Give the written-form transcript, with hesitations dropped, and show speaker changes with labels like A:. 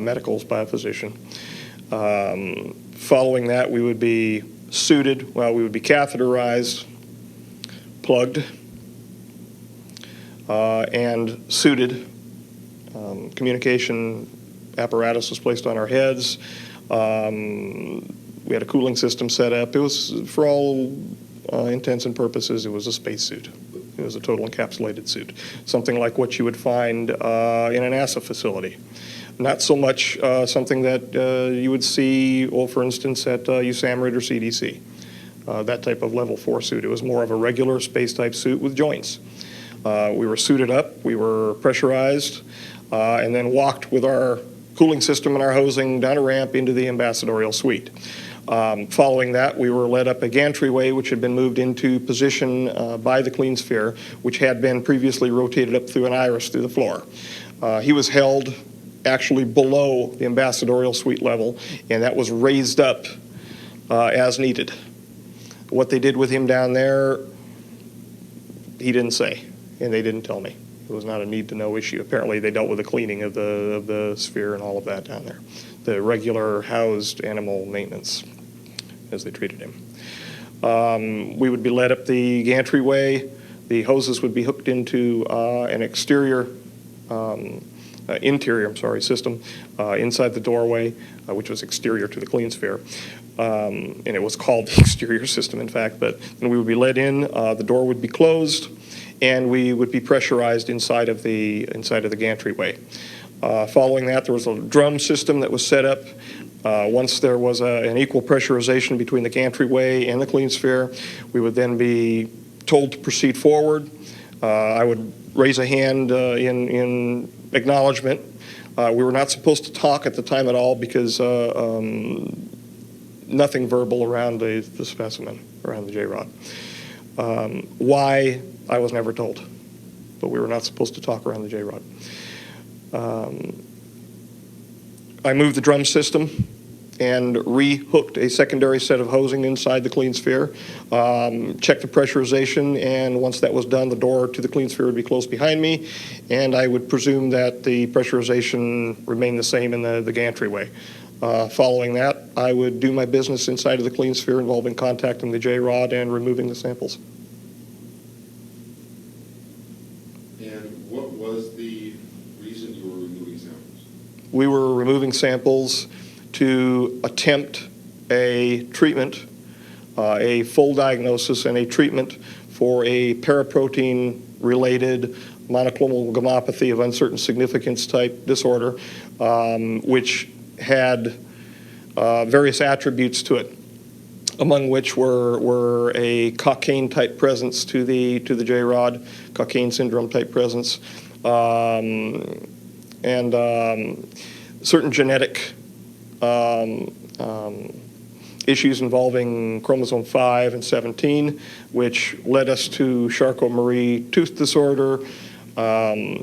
A: medicals by a physician. Following that, we would be suited, well, we would be catheterized, plugged, and suited. Communication apparatus was placed on our heads. We had a cooling system set up. It was, for all intents and purposes, it was a spacesuit. It was a total encapsulated suit, something like what you would find in a NASA facility. Not so much something that you would see, well, for instance, at USAMRIID or CDC, that type of level 4 suit. It was more of a regular space-type suit with joints. We were suited up, we were pressurized, and then walked with our cooling system and our hosing down a ramp into the ambassadorial suite. Following that, we were led up a gantry-way, which had been moved into position by the clean sphere, which had been previously rotated up through an iris through the floor. He was held actually below the ambassadorial suite level, and that was raised up as needed. What they did with him down there, he didn't say, and they didn't tell me. It was not a need-to-know issue. Apparently, they dealt with the cleaning of the sphere and all of that down there. The regular housed animal maintenance as they treated him. We would be led up the gantry-way. The hoses would be hooked into an interior system inside the doorway, which was exterior to the clean sphere. And it was called the exterior system, in fact. But then we would be led in, the door would be closed, and we would be pressurized inside of the gantry-way. Following that, there was a drum system that was set up. Once there was an equal pressurization between the gantry-way and the clean sphere, we would then be told to proceed forward. I would raise a hand in acknowledgement. We were not supposed to talk at the time at all because nothing verbal around the specimen, around the J-rod. Why, I was never told, but we were not supposed to talk around the J-rod. I moved the drum system and re-hooked a secondary set of hosing inside the clean sphere, checked the pressurization, and once that was done, the door to the clean sphere would be closed behind me, and I would presume that the pressurization remained the same in the gantry-way. Following that, I would do my business inside of the clean sphere involving contacting the J-rod and removing the samples.
B: And what was the reason you were removing samples?
A: We were removing samples to attempt a treatment, a full diagnosis and a treatment for a paraprotein-related monoclonal gammopathy of uncertain significance type disorder, which had various attributes to it, among which were a cocaine type presence to the J-rod, cocaine syndrome type presence, and certain genetic issues involving chromosome 5 and 17, which led us to Charcot-Marie tooth disorder,